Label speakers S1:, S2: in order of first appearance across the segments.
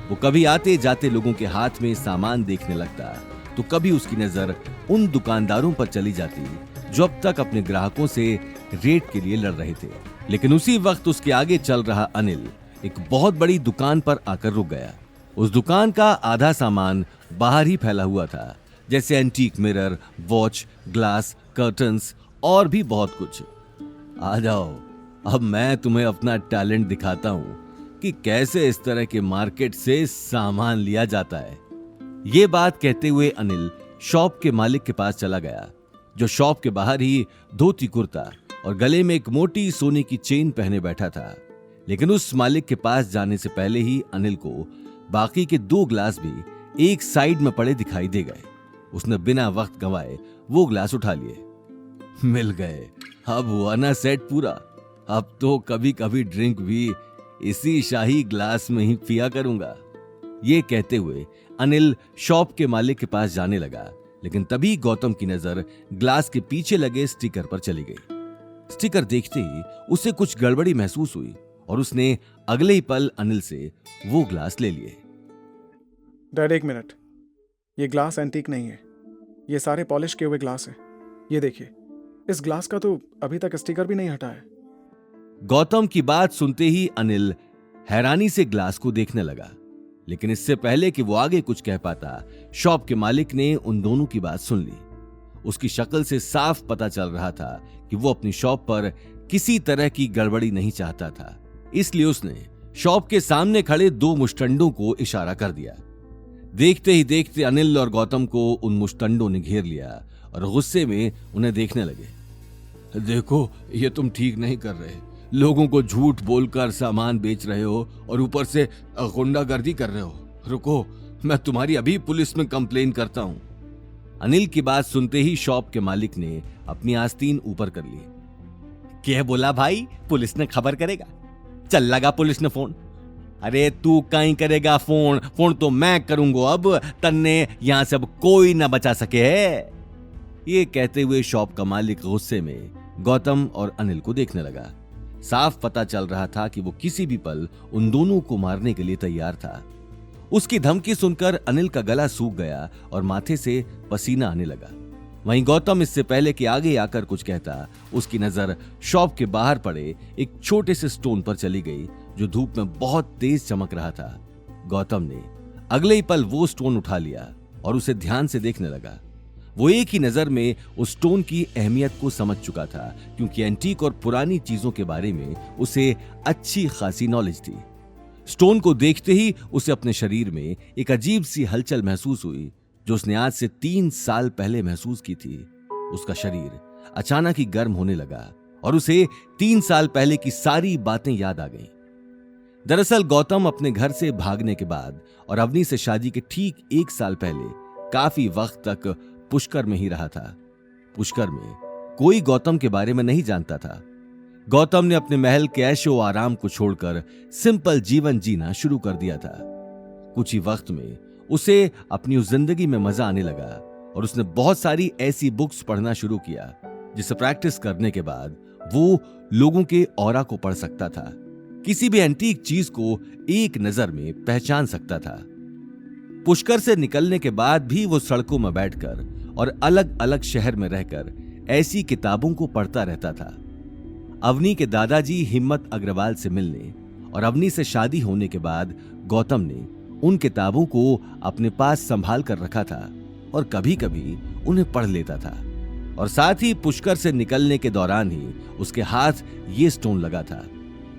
S1: वो कभी आते जाते लोगों के हाथ में सामान देखने लगता, तो कभी उसकी नजर उन दुकानदारों पर चली जाती जो अब तक अपने ग्राहकों से रेट के लिए लड़ रहे थे। लेकिन उसी वक्त उसके आगे चल रहा अनिल एक बहुत बड़ी दुकान पर आकर रुक गया। उस दुकान का आधा सामान बाहर ही फैला हुआ था, जैसे antique mirror, watch, glass, curtains और भी बहुत कुछ। आ जाओ, अब मैं तुम्हें अपना टैलेंट दिखाता हूं कि कैसे इस तरह के मार्केट से सामान लिया जाता है। ये बात कहते हुए अनिल शॉप के मालिक के पास चला गया, जो शॉप के बाहर ही धोती कुर्ता और गले में एक मोटी सोने की चेन पहने बैठा था। लेकिन उस मालिक के पास जाने से पहले ही अनिल को बाकी के 2 ग्लास भी एक साइड में पड़े दिखाई दे गए। उसने बिना वक्त गंवाए वो ग्लास उठा लिए। मिल गए, अब हुआ ना सेट पूरा। अब तो कभी कभी ड्रिंक भी इसी शाही ग्लास में ही पिया करूंगा। ये कहते हुए अनिल शॉप के मालिक के पास जाने लगा, लेकिन तभी गौतम की नजर ग्लास के पीछे लगे स्टिकर पर चली गई। स्टिकर देखते ही उसे कुछ गड़बड़ी महसूस हुई और उसने अगले ही पल अनिल से वो ग्लास ले लिए।
S2: Dad, 1 minute. ये ग्लास एंटीक नहीं है, ये सारे पॉलिश किए हुए ग्लास है। ये देखिए, इस ग्लास का तो अभी तक स्टिकर भी नहीं हटा है।
S1: गौतम की बात सुनते ही अनिल हैरानी से ग्लास को देखने लगा, लेकिन इससे पहले कि वो आगे कुछ कह पाता, शॉप के मालिक ने उन दोनों की बात सुन ली। उसकी शक्ल से साफ पता चल रहा था कि वो अपनी शॉप पर किसी तरह की गड़बड़ी नहीं चाहता था, इसलिए उसने शॉप के सामने खड़े 2 मुश्तंडों को इशारा कर दिया। देखते ही देखते अनिल और गौतम को उन मुश्तंडों ने घेर लिया और गुस्से में उन्हें देखने लगे। देखो, ये तुम ठीक नहीं कर रहे। लोगों को झूठ बोलकर सामान बेच रहे हो और ऊपर से गुंडागर्दी कर रहे हो। रुको, मैं तुम्हारी अभी पुलिस में कंप्लेन करता हूं। अनिल की बात सुनते ही शॉप के मालिक ने अपनी आस्तीन ऊपर कर ली। क्या बोला भाई? पुलिस ने खबर करेगा? चल लगा पुलिस ने फोन। अरे तू कहीं करेगा फोन? फोन तो मैं करूंगा। अब तन्ने यहां से अब कोई ना बचा सके है। ये कहते हुए शॉप का मालिक गुस्से में गौतम और अनिल को देखने लगा। साफ पता चल रहा था कि वो किसी भी पल उन दोनों को मारने के लिए तैयार था। उसकी धमकी सुनकर अनिल का गला सूख गया और माथे से पसीना आने लगा। वहीं गौतम इससे पहले कि आगे आकर कुछ कहता, उसकी नजर शॉप के बाहर पड़े एक छोटे से स्टोन पर चली गई, जो धूप में बहुत तेज चमक रहा था। गौतम ने अगले ही पल वो स्टोन उठा लिया और उसे ध्यान से देखने लगा। वो एक ही नजर में उस स्टोन की अहमियत को समझ चुका था, क्योंकि एंटीक और पुरानी चीजों के बारे में उसे अच्छी खासी नॉलेज थी। स्टोन को देखते ही उसे अपने शरीर में एक अजीब सी हलचल महसूस हुई, जो उसने आज से 3 साल पहले महसूस की थी। उसका शरीर अचानक ही गर्म होने लगा और उसे 3 साल पहले की सारी बातें याद आ गईं। दरअसल गौतम अपने घर से भागने के बाद और अवनी से शादी के ठीक 1 साल पहले काफी वक्त तक पुष्कर में ही रहा था। पुष्कर में कोई गौतम के बारे में नहीं जानता था। गौतम ने अपने महल के ऐशो आराम को छोड़कर सिंपल जीवन जीना शुरू कर दिया था। कुछ ही वक्त में उसे अपनी उस जिंदगी में मजा आने लगा और उसने बहुत सारी ऐसी बुक्स पढ़ना शुरू किया, जिसे प्रैक्टिस करने के बाद वो लोगों के ऑरा को पढ़ सकता था, किसी भी एंटीक चीज को एक नजर में पहचान सकता था। पुष्कर से निकलने के बाद भी वो सड़कों में बैठकर और अलग अलग शहर में रहकर ऐसी किताबों को पढ़ता रहता था। अवनी के दादाजी हिम्मत अग्रवाल से मिलने और अवनी से शादी होने के बाद गौतम ने उन किताबों को अपने पास संभाल कर रखा था और कभी कभी उन्हें पढ़ लेता था। और साथ ही पुष्कर से निकलने के दौरान ही उसके हाथ ये स्टोन लगा था,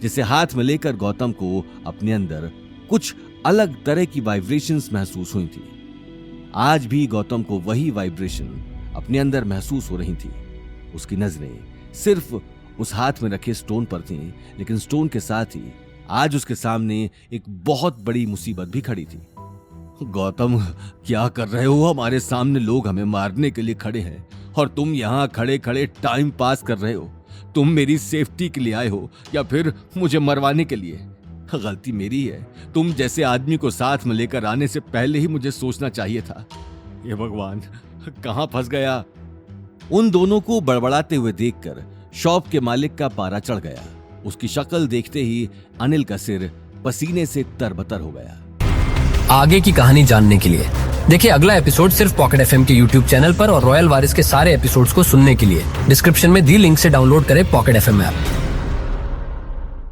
S1: जिसे हाथ में लेकर गौतम को अपने अंदर कुछ अलग तरह की वाइब्रेशंस महसूस हुई थी। आज भी गौतम को वही वाइब्रेशन अपने अंदर महसूस हो रही थी। उसकी नजरें सिर्फ उस हाथ में रखे स्टोन पर थीं, लेकिन स्टोन के साथ ही आज उसके सामने एक बहुत बड़ी मुसीबत भी खड़ी थी। गौतम, क्या कर रहे हो? हमारे सामने लोग हमें मारने के लिए खड़े हैं और तुम यहाँ खड़े खड़े टाइम पास कर रहे हो। तुम मेरी सेफ्टी के लिए आए हो या फिर मुझे मरवाने के लिए? गलती मेरी है। तुम जैसे आदमी को साथ में लेकर आने से पहले ही मुझे सोचना चाहिए था। ये भगवान, कहां फंस गया? उन दोनों को बड़बड़ाते हुए देखकर शॉप के मालिक का पारा चढ़ गया। उसकी शक्ल देखते ही अनिल का सिर पसीने से तरबतर हो गया।
S3: आगे की कहानी जानने के लिए। देखिए अगला एपिसोड सिर्फ पॉकेट एफएम के यूट्यूब चैनल पर और रॉयल वारिस के सारे एपिसोड्स को सुनने के लिए डिस्क्रिप्शन में दी लिंक से डाउनलोड करें पॉकेट एफएम ऐप।